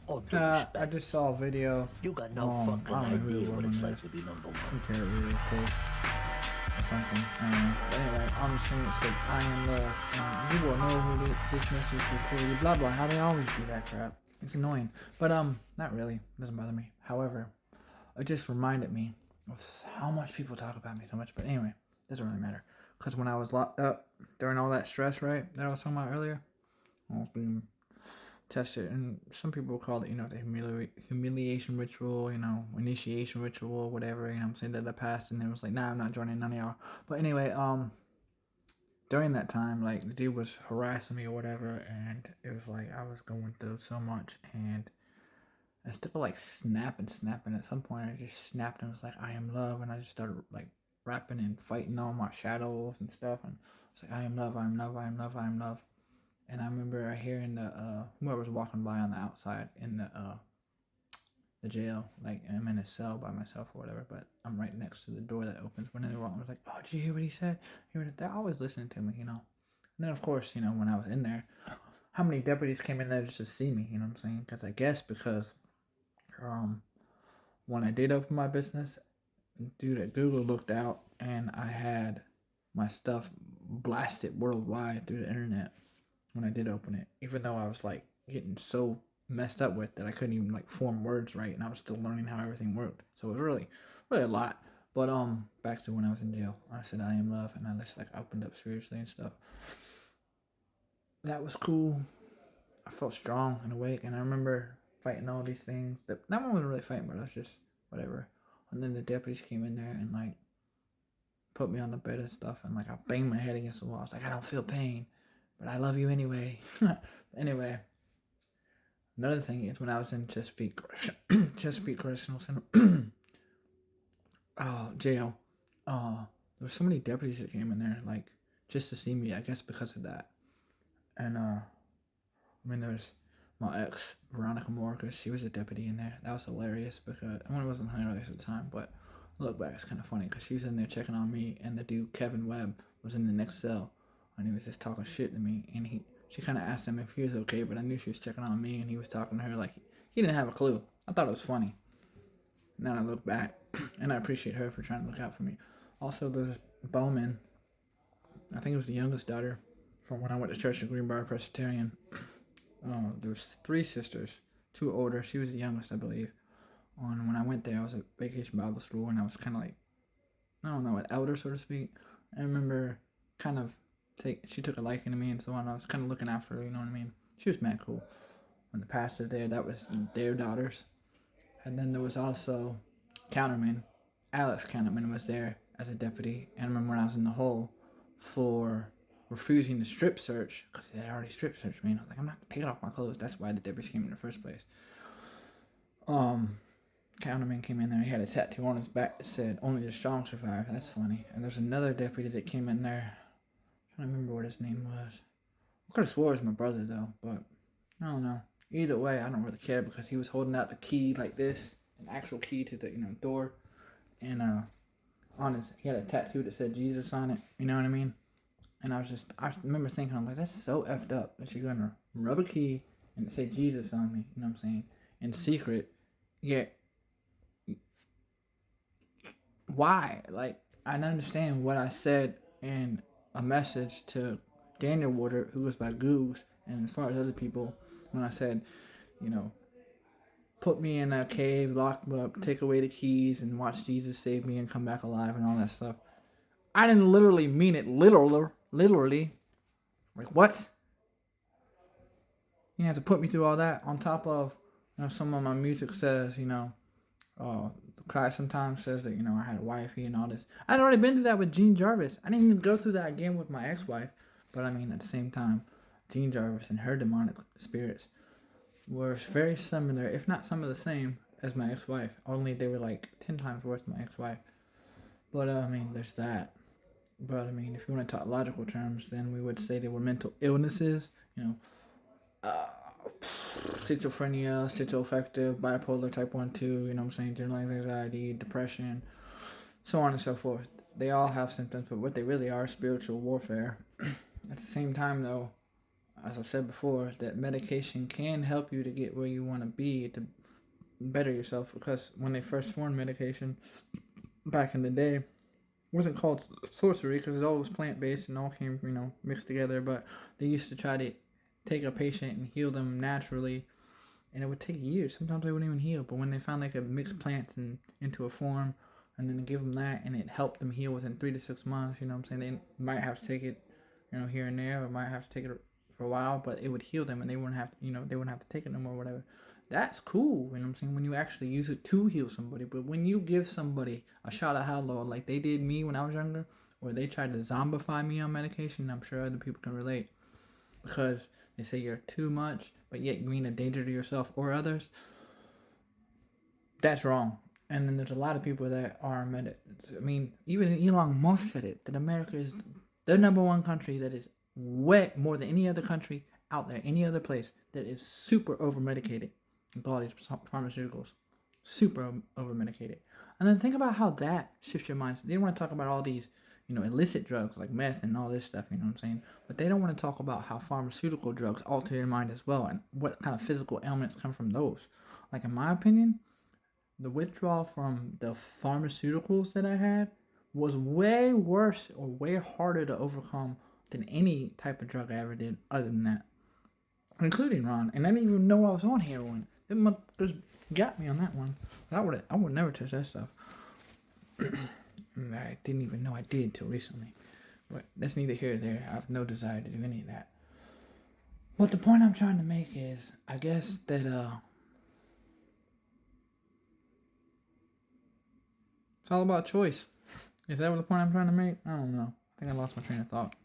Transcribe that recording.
All due I respect, just saw a video. you got no fucking I don't know who idea the what woman it's is. like to be number Who one. cares who it is, cool or something. I don't know. But anyway, I'm just saying it said I am love, and you will know who this message is for you. Blah blah. How they always do that crap. It's annoying, but not really. It doesn't bother me. However, it just reminded me of how much people talk about me so much. But anyway, doesn't really matter. Because when I was locked up during all that stress, right, that I was talking about earlier, I was being tested, and some people call it, the humiliation ritual, initiation ritual, whatever. I'm saying that I passed, and it was like, nah, I'm not joining none of y'all. But anyway, during that time, like the dude was harassing me or whatever, and it was like I was going through so much, and instead of like snapping, at some point I just snapped and was like, I am love, and I just started like rapping and fighting all my shadows and stuff, and it's like, I am love, I am love, I am love, I am love. And I remember hearing the whoever was walking by on the outside in the jail, like I'm in a cell by myself or whatever, but I'm right next to the door that opens. When they walked, I was like, "Oh, did you hear what he said? They're always listening to me. And then of course, when I was in there, how many deputies came in there just to see me? You know what I'm saying? Because I guess because um when I did open my business, dude at Google looked out and I had my stuff blasted worldwide through the internet when I did open it, even though I was like getting so messed up with that I couldn't even like form words right, and I was still learning how everything worked. So it was really a lot. But back to when I was in jail, I said I am love, and I just like opened up spiritually and stuff. That was cool. I felt strong and awake, and I remember fighting all these things. That one wasn't really fighting, but I was just whatever. And then the deputies came in there and like put me on the bed and stuff, and like I banged my head against the wall. I was like, I don't feel pain, but I love you anyway. Anyway, another thing is when I was in Chesapeake Correctional Center, jail, there were so many deputies that came in there, like just to see me. I guess because of that, and I mean, there's my ex Veronica Marcus. She was a deputy in there. That was hilarious because I mean, it wasn't hilarious at the time, but look back, it's kind of funny because she was in there checking on me, and the dude Kevin Webb was in the next cell, and he was just talking shit to me, and she kind of asked him if he was okay, but I knew she was checking on me, and he was talking to her like he didn't have a clue. I thought it was funny. Now I look back, and I appreciate her for trying to look out for me. Also, there's Bowman. I think it was the youngest daughter from when I went to church at Greenbrier Presbyterian. There was three sisters, two older. She was the youngest, I believe. And when I went there, I was at Vacation Bible School, and I was kind of like, I don't know, an elder, so to speak. I remember kind of she took a liking to me and so on. I was kind of looking after her, you know what I mean? She was mad cool. When the pastor there, that was their daughters. And then there was also Counterman. Alex Counterman was there as a deputy. And I remember when I was in the hole for refusing the strip search, because they had already strip searched me. And I was like, I'm not taking off my clothes. That's why the deputies came in the first place. Um, Counterman came in there. He had a tattoo on his back that said, "Only the strong survive." That's funny. And there's another deputy that came in there. I don't remember what his name was. I could have swore it was my brother, though. But I don't know. Either way, I don't really care because he was holding out the key like this, an actual key to the door, and on he had a tattoo that said Jesus on it. You know what I mean? And I remember thinking, I'm like, that's so effed up that you're gonna rub a key and say Jesus on me. You know what I'm saying? In secret, yet why? Like, I understand what I said in a message to Daniel Water, who was by Goose, and as far as other people, when I said, you know, put me in a cave, lock me up, take away the keys, and watch Jesus save me and come back alive and all that stuff. I didn't literally mean it literally. Like, what? You have to put me through all that on top of, some of my music says, uh, Cry sometimes says that, I had a wifey and all this. I'd already been through that with Gene Jarvis. I didn't even go through that again with my ex-wife. But I mean, at the same time, Gene Jarvis and her demonic spirits were very similar, if not some of the same, as my ex-wife. Only they were like 10 times worse than my ex-wife. But I mean, there's that. But I mean, if you want to talk logical terms, then we would say they were mental illnesses. Schizophrenia, schizoaffective, bipolar type 1, 2, you know what I'm saying, generalized anxiety, depression, so on and so forth. They all have symptoms, but what they really are is spiritual warfare. At the same time, though, as I've said before, that medication can help you to get where you want to be to better yourself. Because when they first formed medication back in the day, it wasn't called sorcery because it all was plant based and all came, mixed together. But they used to try to take a patient and heal them naturally, and it would take years. Sometimes they wouldn't even heal. But when they found they could mix plants into a form, and then give them that, and it helped them heal within 3 to 6 months, they might have to take it, here and there, or might have to take it for a while, but it would heal them, and they wouldn't have to, they wouldn't have to take it no more, or whatever. That's cool, when you actually use it to heal somebody. But when you give somebody a shot of Haldol like they did me when I was younger, or they tried to zombify me on medication, I'm sure other people can relate, because they say you're too much, but yet you mean a danger to yourself or others. That's wrong. And then there's a lot of people that are even Elon Musk said it, that America is the number one country that is way more than any other country out there, any other place, that is super over-medicated with all these pharmaceuticals. Super over-medicated. And then think about how that shifts your minds. They don't want to talk about all these, illicit drugs like meth and all this stuff, But they don't want to talk about how pharmaceutical drugs alter your mind as well, and what kind of physical ailments come from those. Like, in my opinion, the withdrawal from the pharmaceuticals that I had was way worse or way harder to overcome than any type of drug I ever did other than that. Including Ron. And I didn't even know I was on heroin. It just got me on that one. I would never touch that stuff. I didn't even know I did till recently. But that's neither here nor there. I have no desire to do any of that. But the point I'm trying to make is, I guess that, it's all about choice. Is that what the point I'm trying to make? I don't know. I think I lost my train of thought.